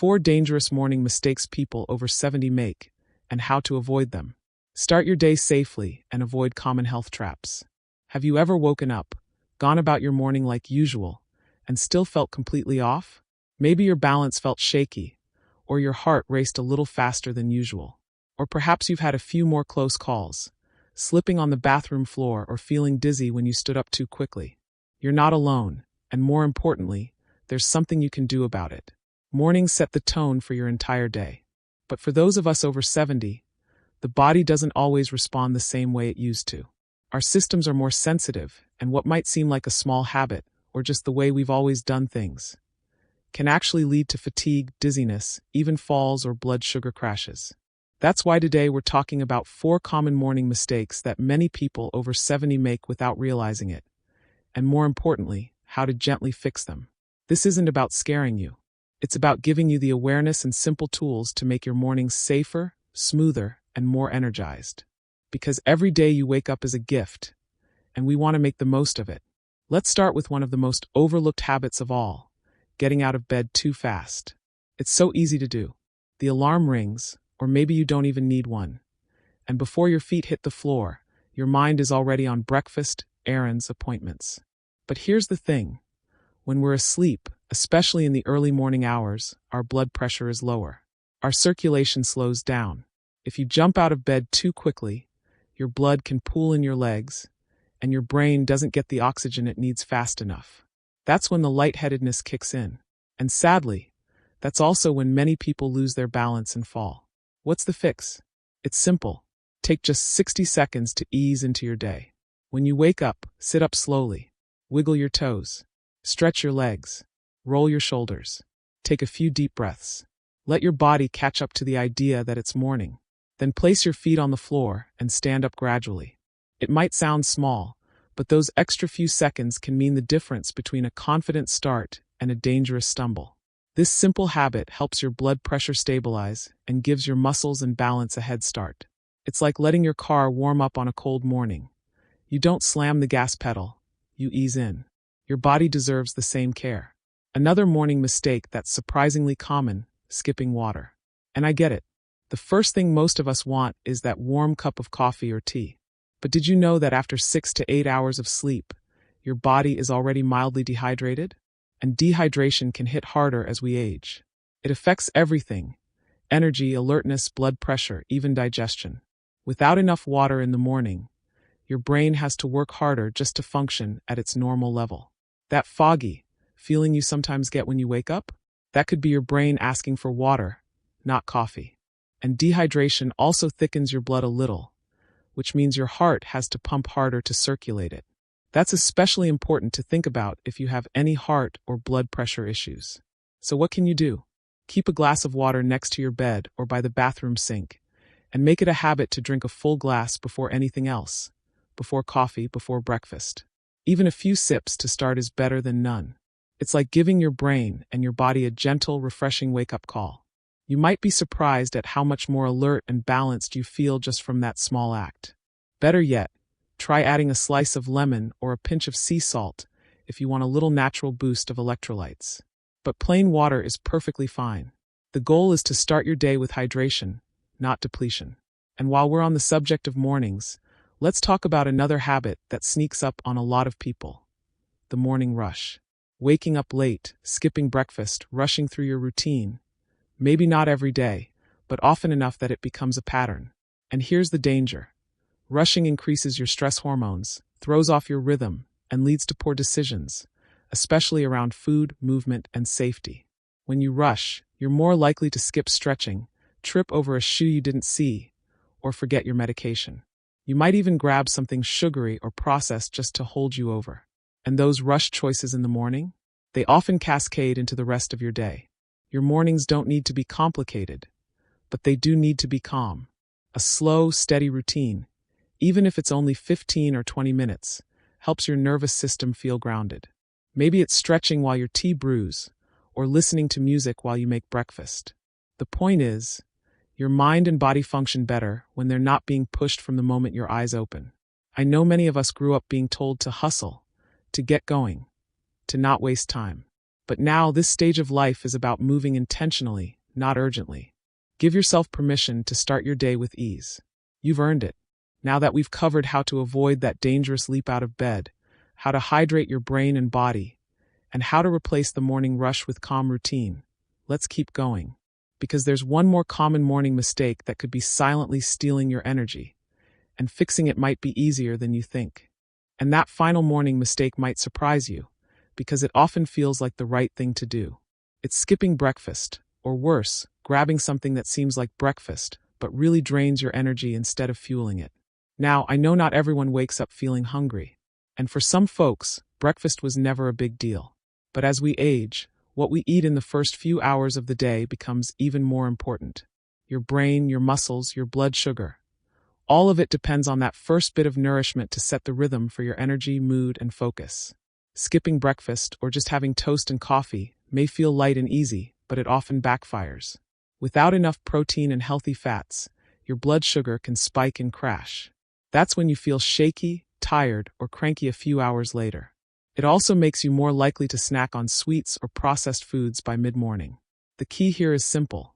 4 dangerous morning mistakes people over 70 make, and how to avoid them. Start your day safely and avoid common health traps. Have you ever woken up, gone about your morning like usual, and still felt completely off? Maybe your balance felt shaky, or your heart raced a little faster than usual. Or perhaps you've had a few more close calls, slipping on the bathroom floor or feeling dizzy when you stood up too quickly. You're not alone, and more importantly, there's something you can do about it. Mornings set the tone for your entire day. But for those of us over 70, the body doesn't always respond the same way it used to. Our systems are more sensitive, and what might seem like a small habit, or just the way we've always done things, can actually lead to fatigue, dizziness, even falls or blood sugar crashes. That's why today we're talking about 4 common morning mistakes that many people over 70 make without realizing it, and more importantly, how to gently fix them. This isn't about scaring you. It's about giving you the awareness and simple tools to make your mornings safer, smoother, and more energized. Because every day you wake up is a gift, and we want to make the most of it. Let's start with one of the most overlooked habits of all, getting out of bed too fast. It's so easy to do. The alarm rings, or maybe you don't even need one. And before your feet hit the floor, your mind is already on breakfast, errands, appointments. But here's the thing. When we're asleep, especially in the early morning hours, our blood pressure is lower. Our circulation slows down. If you jump out of bed too quickly, your blood can pool in your legs, and your brain doesn't get the oxygen it needs fast enough. That's when the lightheadedness kicks in. And sadly, that's also when many people lose their balance and fall. What's the fix? It's simple. Take just 60 seconds to ease into your day. When you wake up, sit up slowly. Wiggle your toes. Stretch your legs. Roll your shoulders. Take a few deep breaths. Let your body catch up to the idea that it's morning. Then place your feet on the floor and stand up gradually. It might sound small, but those extra few seconds can mean the difference between a confident start and a dangerous stumble. This simple habit helps your blood pressure stabilize and gives your muscles and balance a head start. It's like letting your car warm up on a cold morning. You don't slam the gas pedal, you ease in. Your body deserves the same care. Another morning mistake that's surprisingly common, skipping water. And I get it. The first thing most of us want is that warm cup of coffee or tea. But did you know that after 6 to 8 hours of sleep, your body is already mildly dehydrated? And dehydration can hit harder as we age. It affects everything: energy, alertness, blood pressure, even digestion. Without enough water in the morning, your brain has to work harder just to function at its normal level. That foggy feeling you sometimes get when you wake up? That could be your brain asking for water, not coffee. And dehydration also thickens your blood a little, which means your heart has to pump harder to circulate it. That's especially important to think about if you have any heart or blood pressure issues. So what can you do? Keep a glass of water next to your bed or by the bathroom sink, and make it a habit to drink a full glass before anything else, before coffee, before breakfast. Even a few sips to start is better than none. It's like giving your brain and your body a gentle, refreshing wake-up call. You might be surprised at how much more alert and balanced you feel just from that small act. Better yet, try adding a slice of lemon or a pinch of sea salt if you want a little natural boost of electrolytes. But plain water is perfectly fine. The goal is to start your day with hydration, not depletion. And while we're on the subject of mornings, let's talk about another habit that sneaks up on a lot of people: the morning rush. Waking up late, skipping breakfast, rushing through your routine. Maybe not every day, but often enough that it becomes a pattern. And here's the danger. Rushing increases your stress hormones, throws off your rhythm, and leads to poor decisions, especially around food, movement, and safety. When you rush, you're more likely to skip stretching, trip over a shoe you didn't see, or forget your medication. You might even grab something sugary or processed just to hold you over. And those rushed choices in the morning? They often cascade into the rest of your day. Your mornings don't need to be complicated, but they do need to be calm. A slow, steady routine, even if it's only 15 or 20 minutes, helps your nervous system feel grounded. Maybe it's stretching while your tea brews, or listening to music while you make breakfast. The point is, your mind and body function better when they're not being pushed from the moment your eyes open. I know many of us grew up being told to hustle, to get going, to not waste time. But now this stage of life is about moving intentionally, not urgently. Give yourself permission to start your day with ease. You've earned it. Now that we've covered how to avoid that dangerous leap out of bed, how to hydrate your brain and body, and how to replace the morning rush with calm routine, let's keep going. Because there's one more common morning mistake that could be silently stealing your energy, and fixing it might be easier than you think. And that final morning mistake might surprise you, because it often feels like the right thing to do. It's skipping breakfast, or worse, grabbing something that seems like breakfast, but really drains your energy instead of fueling it. Now, I know not everyone wakes up feeling hungry, and for some folks, breakfast was never a big deal. But as we age, what we eat in the first few hours of the day becomes even more important. Your brain, your muscles, your blood sugar. All of it depends on that first bit of nourishment to set the rhythm for your energy, mood, and focus. Skipping breakfast or just having toast and coffee may feel light and easy, but it often backfires. Without enough protein and healthy fats, your blood sugar can spike and crash. That's when you feel shaky, tired, or cranky a few hours later. It also makes you more likely to snack on sweets or processed foods by mid-morning. The key here is simple.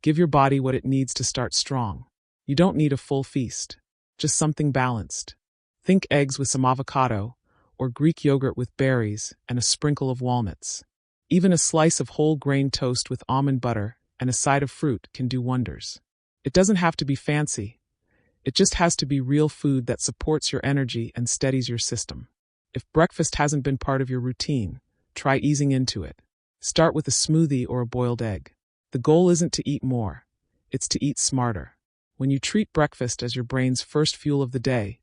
Give your body what it needs to start strong. You don't need a full feast, just something balanced. Think eggs with some avocado, or Greek yogurt with berries and a sprinkle of walnuts. Even a slice of whole grain toast with almond butter and a side of fruit can do wonders. It doesn't have to be fancy. It just has to be real food that supports your energy and steadies your system. If breakfast hasn't been part of your routine, try easing into it. Start with a smoothie or a boiled egg. The goal isn't to eat more, it's to eat smarter. When you treat breakfast as your brain's first fuel of the day,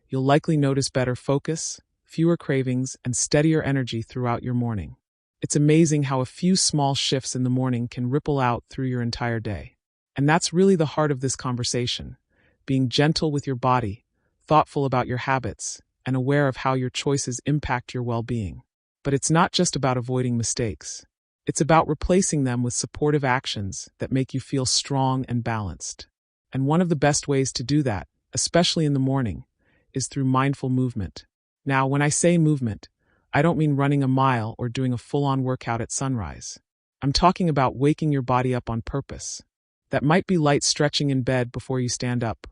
you'll likely notice better focus, fewer cravings, and steadier energy throughout your morning. It's amazing how a few small shifts in the morning can ripple out through your entire day. And that's really the heart of this conversation, being gentle with your body, thoughtful about your habits, and aware of how your choices impact your well-being. But it's not just about avoiding mistakes. It's about replacing them with supportive actions that make you feel strong and balanced. And one of the best ways to do that, especially in the morning, is through mindful movement. Now, when I say movement, I don't mean running a mile or doing a full-on workout at sunrise. I'm talking about waking your body up on purpose. That might be light stretching in bed before you stand up,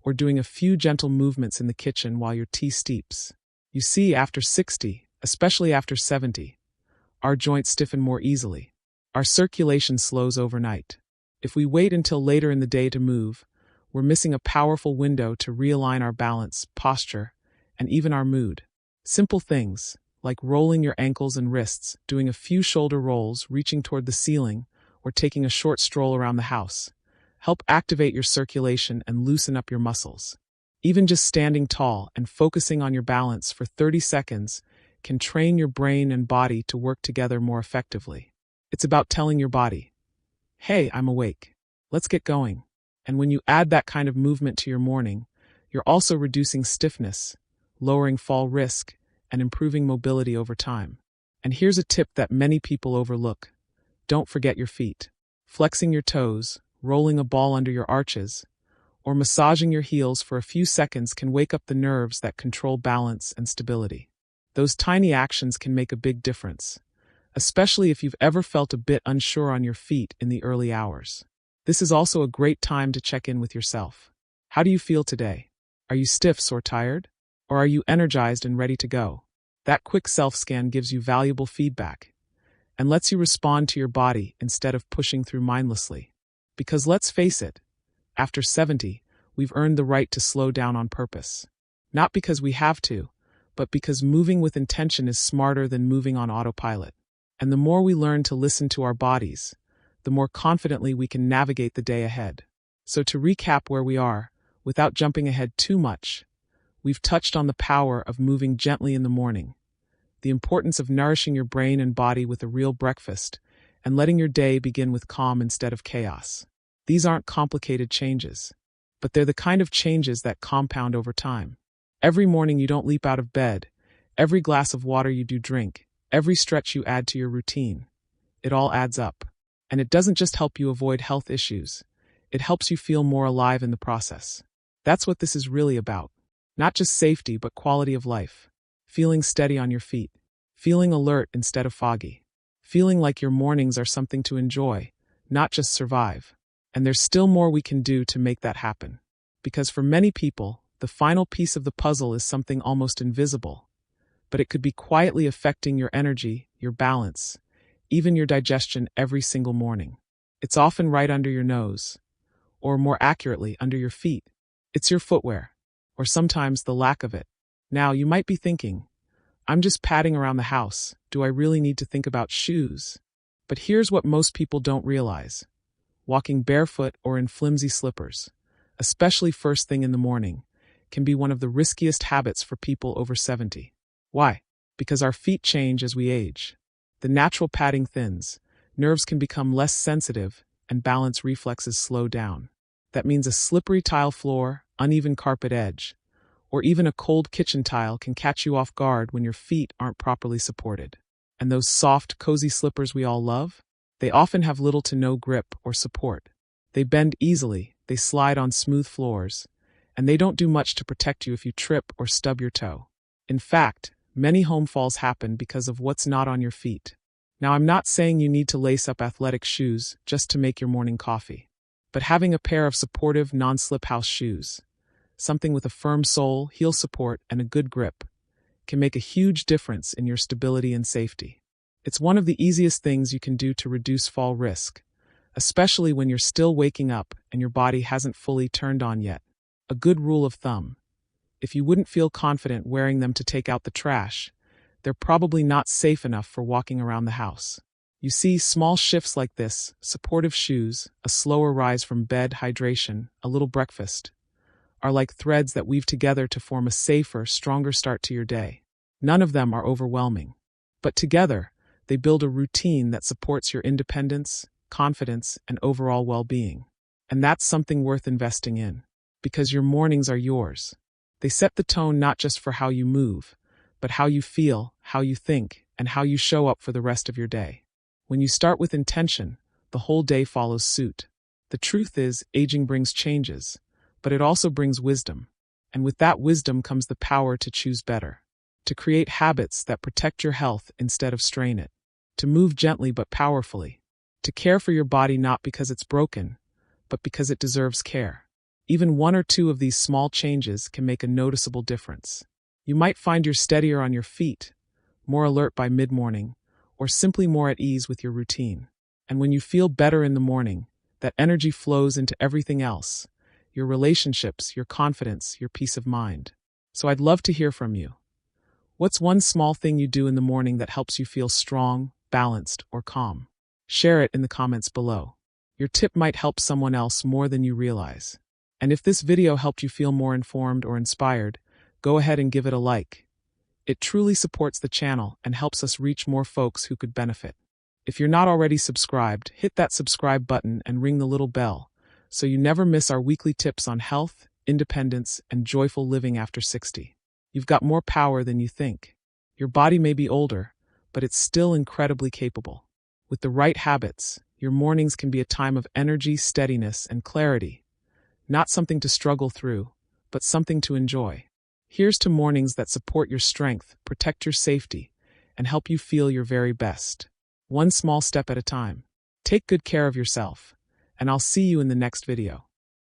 or doing a few gentle movements in the kitchen while your tea steeps. You see, after 60, especially after 70, our joints stiffen more easily. Our circulation slows overnight. If we wait until later in the day to move, we're missing a powerful window to realign our balance, posture, and even our mood. Simple things, like rolling your ankles and wrists, doing a few shoulder rolls, reaching toward the ceiling, or taking a short stroll around the house, help activate your circulation and loosen up your muscles. Even just standing tall and focusing on your balance for 30 seconds can train your brain and body to work together more effectively. It's about telling your body, hey, I'm awake. Let's get going. And when you add that kind of movement to your morning, you're also reducing stiffness, lowering fall risk, and improving mobility over time. And here's a tip that many people overlook. Don't forget your feet. Flexing your toes, rolling a ball under your arches, or massaging your heels for a few seconds can wake up the nerves that control balance and stability. Those tiny actions can make a big difference, especially if you've ever felt a bit unsure on your feet in the early hours. This is also a great time to check in with yourself. How do you feel today? Are you stiff or tired? Or are you energized and ready to go? That quick self-scan gives you valuable feedback and lets you respond to your body instead of pushing through mindlessly. Because let's face it, after 70, we've earned the right to slow down on purpose. Not because we have to, but because moving with intention is smarter than moving on autopilot. And the more we learn to listen to our bodies, the more confidently we can navigate the day ahead. So to recap where we are, without jumping ahead too much, we've touched on the power of moving gently in the morning, the importance of nourishing your brain and body with a real breakfast, and letting your day begin with calm instead of chaos. These aren't complicated changes, but they're the kind of changes that compound over time. Every morning you don't leap out of bed, every glass of water you do drink, every stretch you add to your routine, it all adds up. And it doesn't just help you avoid health issues, it helps you feel more alive in the process. That's what this is really about. Not just safety, but quality of life. Feeling steady on your feet. Feeling alert instead of foggy. feeling like your mornings are something to enjoy, not just survive. And there's still more we can do to make that happen. Because for many people, the final piece of the puzzle is something almost invisible, but it could be quietly affecting your energy, your balance, even your digestion every single morning. It's often right under your nose, or more accurately, under your feet. It's your footwear, or sometimes the lack of it. Now, you might be thinking, I'm just padding around the house. Do I really need to think about shoes? But here's what most people don't realize. Walking barefoot or in flimsy slippers, especially first thing in the morning, can be one of the riskiest habits for people over 70. Why? Because our feet change as we age. The natural padding thins, nerves can become less sensitive, and balance reflexes slow down. That means a slippery tile floor, uneven carpet edge, or even a cold kitchen tile can catch you off guard when your feet aren't properly supported. And those soft, cozy slippers we all love? They often have little to no grip or support. They bend easily, they slide on smooth floors, and they don't do much to protect you if you trip or stub your toe. In fact, many home falls happen because of what's not on your feet. Now, I'm not saying you need to lace up athletic shoes just to make your morning coffee, but having a pair of supportive, non-slip house shoes, something with a firm sole, heel support, and a good grip, can make a huge difference in your stability and safety. It's one of the easiest things you can do to reduce fall risk, especially when you're still waking up and your body hasn't fully turned on yet. A good rule of thumb: if you wouldn't feel confident wearing them to take out the trash, they're probably not safe enough for walking around the house. You see, small shifts like this, supportive shoes, a slower rise from bed, hydration, a little breakfast, are like threads that weave together to form a safer, stronger start to your day. None of them are overwhelming, but together, they build a routine that supports your independence, confidence, and overall well-being. And that's something worth investing in, because your mornings are yours. They set the tone not just for how you move, but how you feel, how you think, and how you show up for the rest of your day. When you start with intention, the whole day follows suit. The truth is, aging brings changes, but it also brings wisdom. And with that wisdom comes the power to choose better, to create habits that protect your health instead of strain it, to move gently but powerfully, to care for your body not because it's broken, but because it deserves care. Even one or two of these small changes can make a noticeable difference. You might find you're steadier on your feet, more alert by mid-morning, or simply more at ease with your routine. And when you feel better in the morning, that energy flows into everything else: your relationships, your confidence, your peace of mind. So I'd love to hear from you. What's one small thing you do in the morning that helps you feel strong, balanced, or calm? Share it in the comments below. Your tip might help someone else more than you realize. And if this video helped you feel more informed or inspired, go ahead and give it a like. It truly supports the channel and helps us reach more folks who could benefit. If you're not already subscribed, hit that subscribe button and ring the little bell so you never miss our weekly tips on health, independence, and joyful living after 60. You've got more power than you think. Your body may be older, but it's still incredibly capable. With the right habits, your mornings can be a time of energy, steadiness, and clarity. Not something to struggle through, but something to enjoy. Here's to mornings that support your strength, protect your safety, and help you feel your very best. One small step at a time. Take good care of yourself, and I'll see you in the next video.